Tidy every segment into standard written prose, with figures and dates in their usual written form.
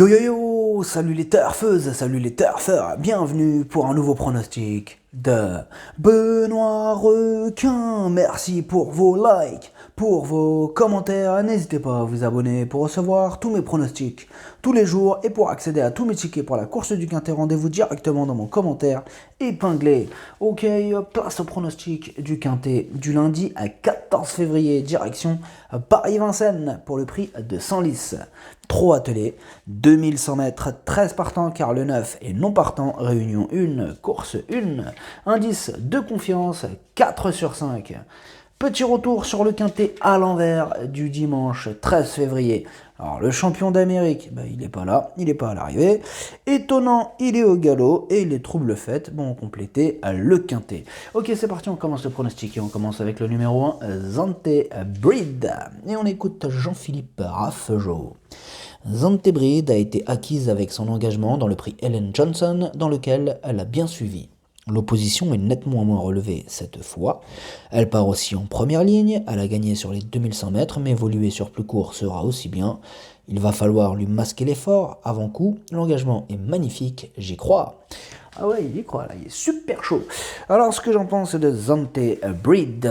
Yo yo yo, salut les turfeuses, salut les turfeurs, bienvenue pour un nouveau pronostic de Benoît Requin. Merci pour vos likes, pour vos commentaires, n'hésitez pas à vous abonner pour recevoir tous mes pronostics tous les jours et pour accéder à tous mes tickets pour la course du Quintet, rendez-vous directement dans mon commentaire épinglé. Ok, place au pronostic du Quintet du lundi à 14 février, direction Paris-Vincennes pour le prix de 100 lices. 3 attelés, 2100 mètres, 13 partants car le 9 est non partant, réunion 1, course 1, indice de confiance 4 sur 5. Petit retour sur le Quintet à l'envers du dimanche 13 février. Alors le champion d'Amérique, il n'est pas là, il n'est pas à l'arrivée. Étonnant, il est au galop et les troubles faits vont compléter le Quintet. Ok, c'est parti, on commence le pronostic et on commence avec le numéro 1, Zante Breed. Et on écoute Jean-Philippe Raffegeau. Zante Breed a été acquise avec son engagement dans le prix Ellen Johnson, dans lequel elle a bien suivi. L'opposition est nettement moins relevée cette fois. Elle part aussi en première ligne, elle a gagné sur les 2100 mètres, mais évoluer sur plus court sera aussi bien. Il va falloir lui masquer l'effort, avant coup, l'engagement est magnifique, j'y crois. Ah ouais, il y croit là, il est super chaud. Alors ce que j'en pense de Zante Breed,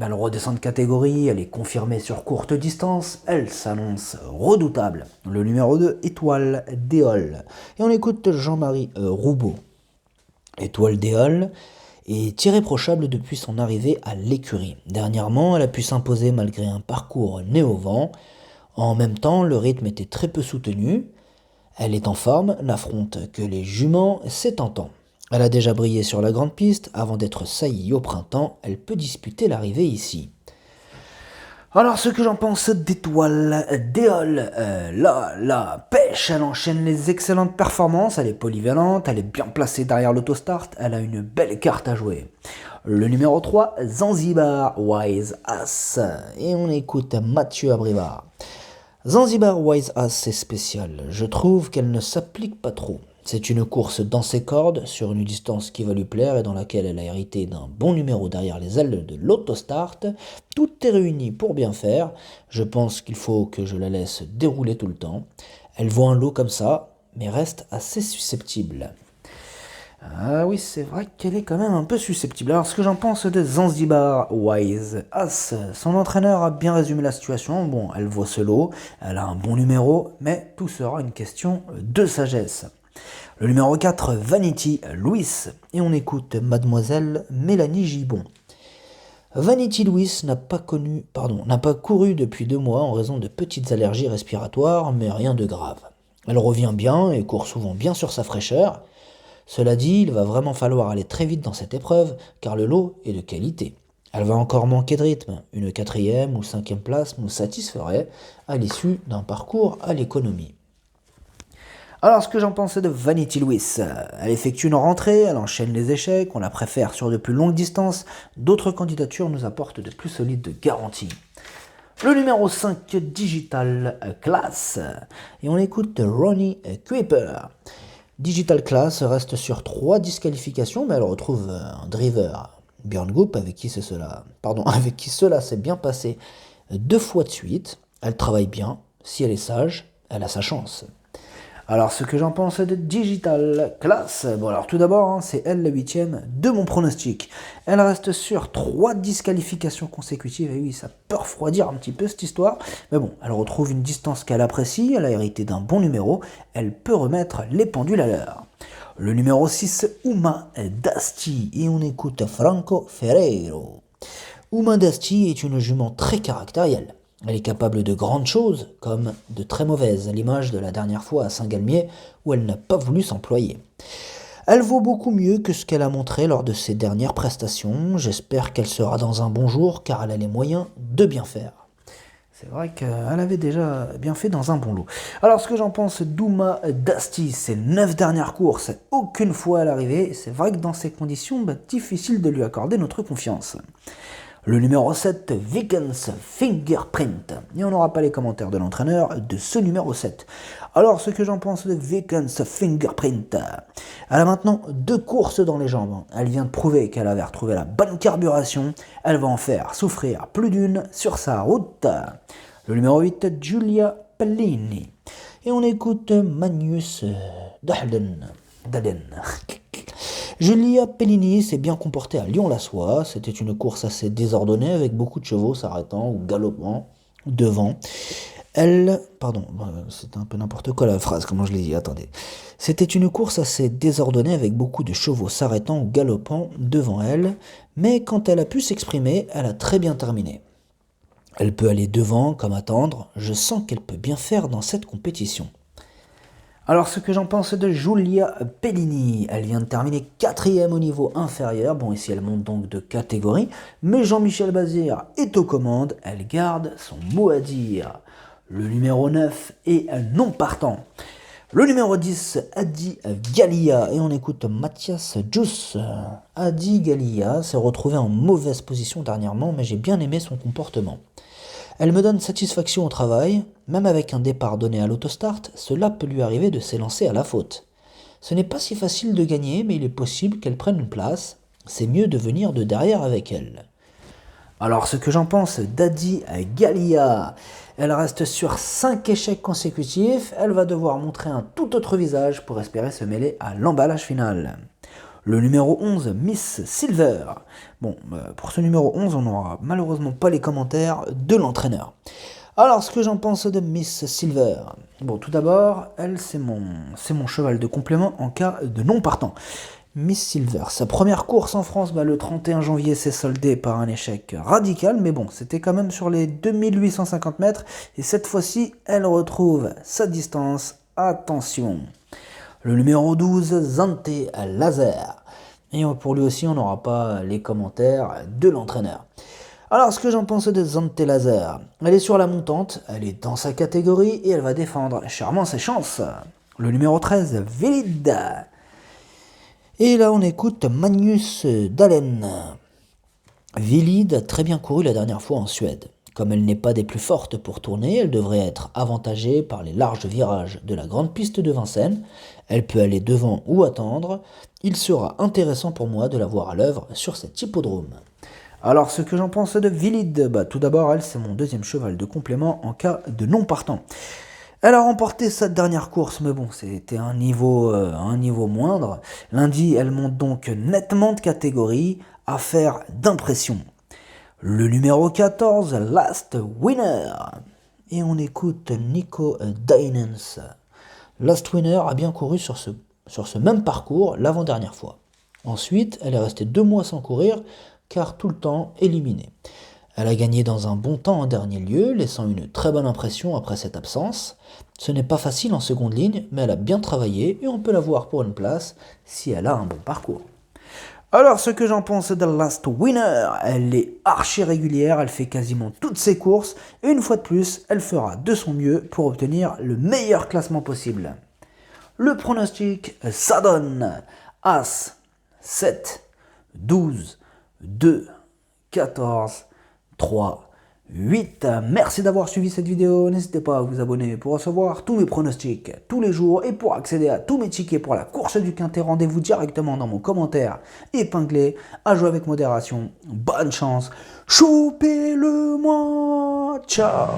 elle redescend de catégorie, elle est confirmée sur courte distance, elle s'annonce redoutable. Le numéro 2, Étoile Déole. Et on écoute Jean-Marie Roubaud. Étoile Déole est irréprochable depuis son arrivée à l'écurie. Dernièrement, elle a pu s'imposer malgré un parcours né au vent. En même temps, le rythme était très peu soutenu. Elle est en forme, n'affronte que les juments, c'est tentant. Elle a déjà brillé sur la grande piste, avant d'être saillie au printemps, elle peut disputer l'arrivée ici. Alors ce que j'en pense d'Étoile Déole, la pêche, elle enchaîne les excellentes performances, elle est polyvalente, elle est bien placée derrière l'autostart, elle a une belle carte à jouer. Le numéro 3, Zanzibar Wise Ass, et on écoute Mathieu Abrivard. Zanzibar Wise Ass, c'est spécial, je trouve qu'elle ne s'applique pas trop. C'est une course dans ses cordes, sur une distance qui va lui plaire et dans laquelle elle a hérité d'un bon numéro derrière les ailes de l'autostart. Tout est réuni pour bien faire. Je pense qu'il faut que je la laisse dérouler tout le temps. Elle voit un lot comme ça, mais reste assez susceptible. Ah oui, c'est vrai qu'elle est quand même un peu susceptible. Alors, ce que j'en pense de Zanzibar Wise Ass, son entraîneur a bien résumé la situation. Bon, elle voit ce lot, elle a un bon numéro, mais tout sera une question de sagesse. Le numéro 4, Vanity Louis, et on écoute Mademoiselle Mélanie Gibon. Vanity Louis n'a pas couru depuis 2 mois en raison de petites allergies respiratoires, mais rien de grave. Elle revient bien et court souvent bien sur sa fraîcheur. Cela dit, il va vraiment falloir aller très vite dans cette épreuve, car le lot est de qualité. Elle va encore manquer de rythme, une 4e ou 5e place nous satisferait à l'issue d'un parcours à l'économie. Alors ce que j'en pensais de Vanity Louis, elle effectue une rentrée, elle enchaîne les échecs, on la préfère sur de plus longues distances, d'autres candidatures nous apportent de plus solides garanties. Le numéro 5, Digital Class, et on écoute Ronnie Kuiper. Digital Class reste sur 3 disqualifications, mais elle retrouve un driver, Björn Goop, avec qui cela s'est bien passé 2 fois de suite. Elle travaille bien, si elle est sage, elle a sa chance. Alors ce que j'en pense de Digital Class, alors tout d'abord, c'est elle la 8e de mon pronostic. Elle reste sur 3 disqualifications consécutives, et oui, ça peut refroidir un petit peu cette histoire, mais bon, elle retrouve une distance qu'elle apprécie, elle a hérité d'un bon numéro, elle peut remettre les pendules à l'heure. Le numéro 6, Uma Dasti, et on écoute Franco Ferrero. Uma Dasti est une jument très caractérielle. Elle est capable de grandes choses, comme de très mauvaises, à l'image de la dernière fois à Saint-Galmier, où elle n'a pas voulu s'employer. Elle vaut beaucoup mieux que ce qu'elle a montré lors de ses dernières prestations. J'espère qu'elle sera dans un bon jour, car elle a les moyens de bien faire. C'est vrai qu'elle avait déjà bien fait dans un bon lot. Alors ce que j'en pense d'Uma Dasti, c'est 9 dernières courses, aucune fois à l'arrivée. C'est vrai que dans ces conditions, difficile de lui accorder notre confiance. Le numéro 7, Vikens Fingerprint. Et on n'aura pas les commentaires de l'entraîneur de ce numéro 7. Alors, ce que j'en pense de Vikens Fingerprint. Elle a maintenant 2 courses dans les jambes. Elle vient de prouver qu'elle avait retrouvé la bonne carburation. Elle va en faire souffrir plus d'une sur sa route. Le numéro 8, Giulia Pellini. Et on écoute Magnus Dahlen. Julia Pellini s'est bien comportée à Lyon-la-Soie. C'était une course assez désordonnée avec beaucoup de chevaux s'arrêtant ou galopant devant. C'était un peu n'importe quoi la phrase, comment je l'ai dit, attendez. C'était une course assez désordonnée avec beaucoup de chevaux s'arrêtant ou galopant devant elle, mais quand elle a pu s'exprimer, elle a très bien terminé. Elle peut aller devant comme attendre, je sens qu'elle peut bien faire dans cette compétition. Alors ce que j'en pense de Giulia Pellini, elle vient de terminer 4e au niveau inférieur, bon ici elle monte donc de catégorie, mais Jean-Michel Bazir est aux commandes, elle garde son mot à dire. Le numéro 9 est non partant. Le numéro 10, Adi Gallia, et on écoute Mathias Juss. Adi Gallia s'est retrouvé en mauvaise position dernièrement, mais j'ai bien aimé son comportement. Elle me donne satisfaction au travail, même avec un départ donné à l'autostart, cela peut lui arriver de s'élancer à la faute. Ce n'est pas si facile de gagner, mais il est possible qu'elle prenne une place, c'est mieux de venir de derrière avec elle. Alors ce que j'en pense d'Adi Gallia, elle reste sur 5 échecs consécutifs, elle va devoir montrer un tout autre visage pour espérer se mêler à l'emballage final. Le numéro 11, Miss Silver. Bon, pour ce numéro 11, on n'aura malheureusement pas les commentaires de l'entraîneur. Alors, ce que j'en pense de Miss Silver. Bon, tout d'abord, elle, c'est mon cheval de complément en cas de non partant. Miss Silver, sa première course en France, le 31 janvier, s'est soldée par un échec radical, mais bon, c'était quand même sur les 2850 mètres, et cette fois-ci, elle retrouve sa distance. Attention. Le numéro 12, Zante Laser. Et pour lui aussi, on n'aura pas les commentaires de l'entraîneur. Alors, ce que j'en pense de Zante Laser, elle est sur la montante, elle est dans sa catégorie et elle va défendre charmant ses chances. Le numéro 13, Velid. Et là, on écoute Magnus Dahlen. Velid a très bien couru la dernière fois en Suède. Comme elle n'est pas des plus fortes pour tourner, elle devrait être avantagée par les larges virages de la grande piste de Vincennes. Elle peut aller devant ou attendre. Il sera intéressant pour moi de la voir à l'œuvre sur cet hippodrome. Alors ce que j'en pense de Velid, tout d'abord elle c'est mon deuxième cheval de complément en cas de non partant. Elle a remporté sa dernière course, mais bon, c'était un niveau moindre. Lundi, elle monte donc nettement de catégorie, affaire d'impression. Le numéro 14, Last Winner. Et on écoute Nico Dynens. Last Winner a bien couru sur ce même parcours l'avant-dernière fois. Ensuite, elle est restée 2 mois sans courir, car tout le temps éliminée. Elle a gagné dans un bon temps en dernier lieu, laissant une très bonne impression après cette absence. Ce n'est pas facile en seconde ligne, mais elle a bien travaillé et on peut la voir pour une place si elle a un bon parcours. Alors, ce que j'en pense de Last Winner, elle est archi régulière, elle fait quasiment toutes ses courses, et une fois de plus, elle fera de son mieux pour obtenir le meilleur classement possible. Le pronostic, ça donne As, 7, 12, 2, 14, 3, 8. Merci d'avoir suivi cette vidéo. N'hésitez pas à vous abonner pour recevoir tous mes pronostics tous les jours et pour accéder à tous mes tickets pour la course du Quintet. Rendez-vous directement dans mon commentaire épinglé. À jouer avec modération. Bonne chance. Choupez-le-moi. Ciao.